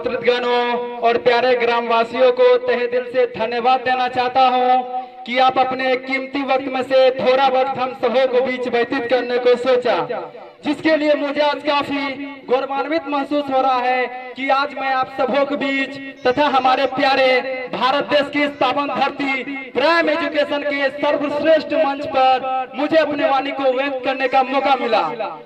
आमंत्रित गणों और प्यारे ग्रामवासियों को तहे दिल से धन्यवाद देना चाहता हूं कि आप अपने कीमती वक्त में से थोड़ा वक्त हम सबों को बीच व्यतीत करने को सोचा, जिसके लिए मुझे आज काफी गौरवान्वित महसूस हो रहा है कि आज मैं आप सबों के बीच तथा हमारे प्यारे भारत देश की इस पावन धरती प्राइम एजुकेशन के सर्वश्रेष्ठ मंच पर मुझे अपने वाणी को व्यक्त करने का मौका मिला।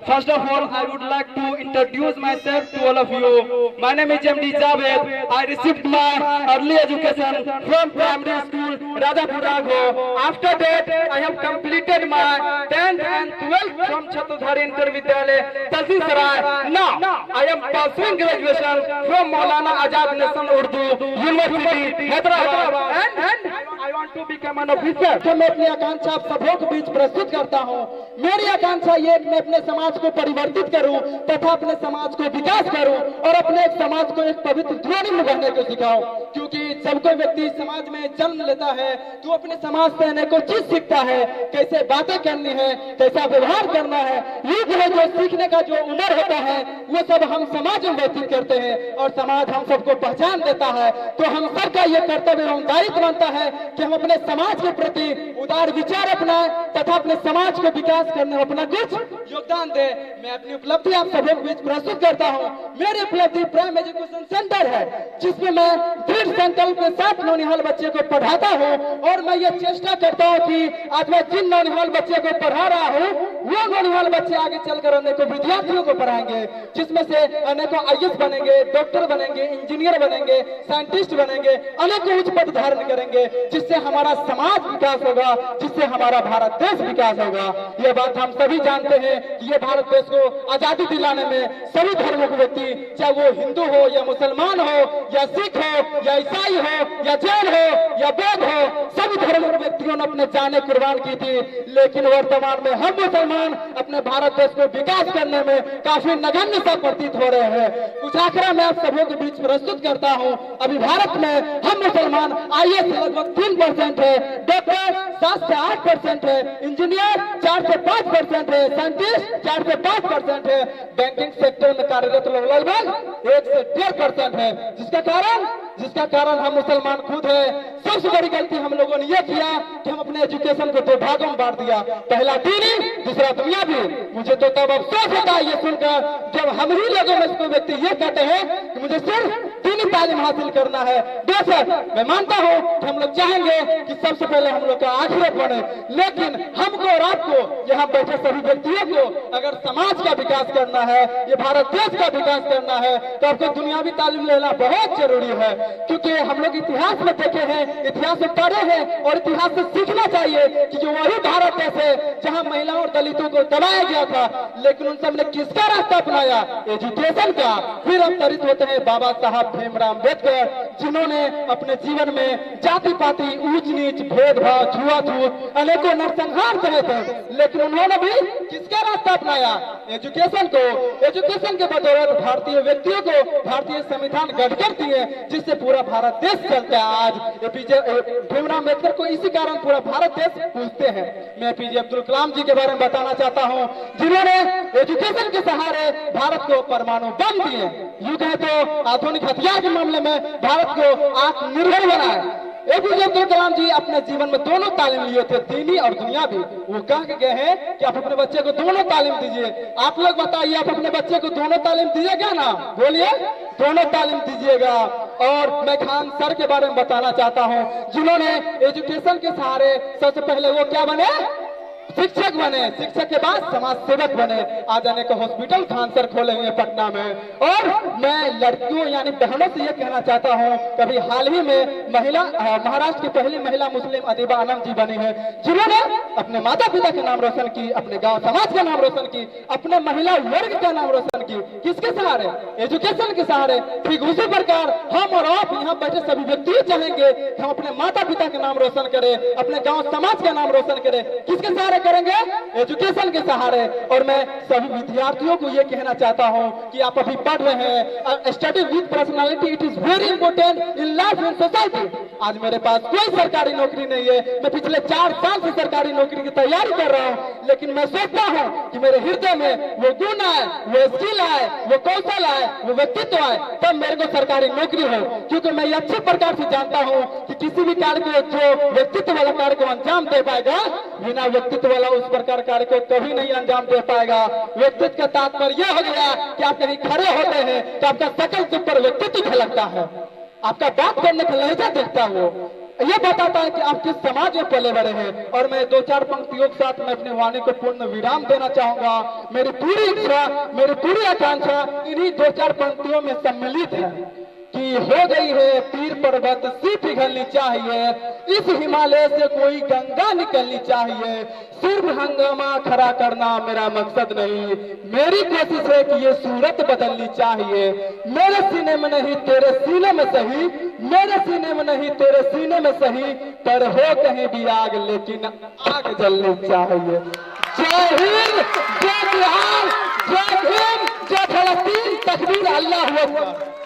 First of all I would like to introduce myself to all of you. My name is MD Javed. I received my early education from primary school Rajapura गो। After that I have completed my 10th and 12th from Chhatradhari inter Vidyalaya Tahsilsarai. Now I am pursuing graduation from Maulana Azad National Urdu University Hyderabad and I want to become an officer. तो मैं अपनी आकांक्षा आप सबों के बीच प्रस्तुत करता हूँ। मेरी आकांक्षा ये कि मैं अपने समाज को परिवर्तित करूं तथा अपने समाज को विकास करूं और अपने समाज को एक पवित्र ध्वनि में रहने को सिखाऊं, क्योंकि जब कोई व्यक्ति समाज में जन्म लेता है तो अपने समाज से अनेकों चीज सीखता है, कैसे बातें करनी है, कैसा व्यवहार करना है। युग में जो सीखने का जो उम्र होता है वो सब हम समाज में व्यतीत करते हैं और समाज हम सबको पहचान देता है। तो हम सबका ये कर्तव्य एवं दायित्व बनता है कि हम अपने समाज के प्रति उदार विचार अपनाएं तथा अपने समाज को विकास करने में अपना कुछ योगदान दे। मैं अपनी उपलब्धि आप सबों के बीच प्रस्तुत करता हूँ। मेरी उपलब्धि प्राइम एजुकेशन सेंटर है, जिसमें मैं दृढ़ संकल्प के साथ नौनिहाल बच्चे को पढ़ाता हूँ और मैं ये चेष्टा करता हूँ कि आज मैं जिन नौनिहाल बच्चे को पढ़ा रहा हूँ वो नौनिहाल बच्चे आगे चलकर अनेकों विद्यार्थियों को पढ़ाएंगे, जिसमें से अनेकों IAS बनेंगे, डॉक्टर बनेंगे, इंजीनियर बनेंगे, साइंटिस्ट बनेंगे, अनेकों उच्च पद धारण करेंगे, जिससे हमारा समाज विकास होगा, जिससे हमारा भारत देश विकास होगा। ये बात हम सभी जानते हैं कि ये भारत देश को आजादी दिलाने में सभी धर्मों के व्यक्ति, चाहे वो हिंदू हो या मुसलमान हो या सिख हो या ईसाई हो या जैन हो या बौद्ध हो, सभी धर्मों के व्यक्तियों ने अपने जाने कुर्बान की थी। लेकिन वर्तमान में हम मुसलमान अपने भारत देश को विकास करने में काफी नगण्य सा प्रतीत हो रहे हैं। कुछ आंकड़ा मैं आप सबों के बीच प्रस्तुत करता हूँ। अभी भारत में हम मुसलमान IAS लगभग 3% है, डॉक्टर 7 से 8% है, इंजीनियर 4 से 5% है, साइंटिस्ट 4 से 5% है, बैंकिंग सेक्टर में कार्यरत लोग लगभग 1 से 1.5% है। जिसका कारण हम मुसलमान खुद है। सबसे बड़ी गलती हम लोगों ने यह किया कि हम अपने एजुकेशन को 2 भागों में बांट दिया, पहला दीनी दूसरा दुनियावी। मुझे तो तब अफसोस होता है ये सुनकर जब हम ही लोगों में कोई व्यक्ति ये कहते हैं कि मुझे सिर्फ दीनी तालीम हासिल करना है। बेशक मैं मानता हूँ कि हम लोग चाहेंगे कि सबसे पहले हम लोग का आखिरत बने, लेकिन हमको और आपको यहाँ बैठे सभी व्यक्तियों को अगर समाज का विकास करना है, ये भारत देश का विकास करना है, तो आपको दुनियावी तालीम लेना बहुत जरूरी है। क्योंकि हम लोग इतिहास में देखे हैं, इतिहास में पढ़े हैं और इतिहास से सीखना चाहिए कि जो वही भारत देश है जहाँ महिलाओं और दलितों को दबाया गया था, लेकिन उन सब ने किसका रास्ता अपनाया? एजुकेशन का। फिर अवतरित होते हैं बाबा साहब भीमराव अम्बेडकर, जिन्होंने अपने जीवन में जाति पाति, ऊंच नीच, भेदभाव, छुआछूत, अनेकों नरसंहार सहे थे, लेकिन उन्होंने भी किसका रास्ता अपनाया? एजुकेशन को। एजुकेशन के बदौलत भारतीय व्यक्तियों को भारतीय संविधान गढ़कर दिए, जिससे पूरा भारत देश चलता है। आज भीमराव अम्बेडकर को इसी कारण पूरा भारत देश पूछते हैं। मैं APJ अब्दुल कलाम जी के बारे में बताना चाहता हूं, जिन्होंने एजुकेशन के सहारे भारत को परमाणु बम दिए। यूं कहे तो आधुनिक हथियार के मामले में भारत को आत्मनिर्भर बनाया। APJ अब्दुल कलाम जी अपने जीवन में दोनों तालीम लिए थे, दीनी और दुनियावी। वो कह के गए हैं कि आप अपने बच्चे को दोनों तालीम दीजिए। आप लोग बताइए, आप अपने बच्चे को दोनों तालीम दीजिएगा ना? बोलिए, दोनों तालीम दीजिएगा। और मैं खान सर के बारे में बताना चाहता हूँ, जिन्होंने एजुकेशन के सहारे सबसे पहले वो क्या बने? शिक्षक बने। शिक्षक के बाद समाज सेवक बने। आज आने को हॉस्पिटल खान सर खोले हुए पटना में। और मैं लड़कियों यानी बहनों से ये कहना चाहता हूँ, कभी हाल ही में महाराष्ट्र की पहली महिला मुस्लिम अदीबा आनंद जी बनी है, जिन्होंने अपने माता पिता का नाम रोशन की, अपने गांव समाज का नाम रोशन की, अपने महिला वर्ग का नाम रोशन की। किसके सहारे? एजुकेशन के सहारे। ठीक उसी प्रकार हम और आप यहाँ बैठे सभी व्यक्ति चाहेंगे हम अपने माता पिता का नाम रोशन करें, अपने गाँव समाज का नाम रोशन करें। किसके सहारे करें? करेंगे? एजुकेशन के सहारे। और मैं सभी विद्यार्थियों को ये कहना चाहता हूँ कि आप अभी पढ़ रहे हैं, study with personality, it is very important in life in society. आज मेरे पास कोई सरकारी नौकरी नहीं है, मैं पिछले 4 साल से सरकारी नौकरी की तैयारी कर रहा हूँ, लेकिन मैं सोचता हूँ कि मेरे हृदय में वो गुण आए, वो स्किल आए, वो कौशल आए, वो व्यक्तित्व आए, तब मेरे को सरकारी नौकरी हो। क्योंकि मैं ये अच्छे प्रकार से जानता हूँ कि किसी भी कार्य को, जो व्यक्तित्व वाला कार्य को अंजाम दे पाएगा, बिना व्यक्तित्व वाला उस प्रकार कार्य को कभी नहीं अंजाम दे पाएगा। व्यक्तित्व का तात्पर्य यह हो गया कि आप कहीं खड़े होते हैं तो आपका शकल से ऊपर व्यक्तित्व झलकता है, आपका बात करने का लहजा देखता हो, ये बताता है कि आप किस समाज में पले बड़े हैं। और मैं 2-4 पंक्तियों के साथ मैं अपनी वाणी को पूर्ण विराम देना चाहूंगा। मेरी पूरी इच्छा, मेरी पूरी आकांक्षा इन्हीं 2-4 पंक्तियों में सम्मिलित है कि हो गई है पीर पर्वत सी पिघलनी चाहिए, इस हिमालय से कोई गंगा निकलनी चाहिए। सिर्फ हंगामा खड़ा करना मेरा मकसद नहीं, मेरी कोशिश है कि ये सूरत बदलनी चाहिए। मेरे सीने में नहीं तेरे सीने में सही, मेरे सीने में नहीं तेरे सीने में सही, पर हो कहीं भी आग लेकिन आग जलनी चाहिए। जय हिंद, जय बिहार, जय भीम, जय फलस्तीन, तकबीर, अल्लाहू अकबर।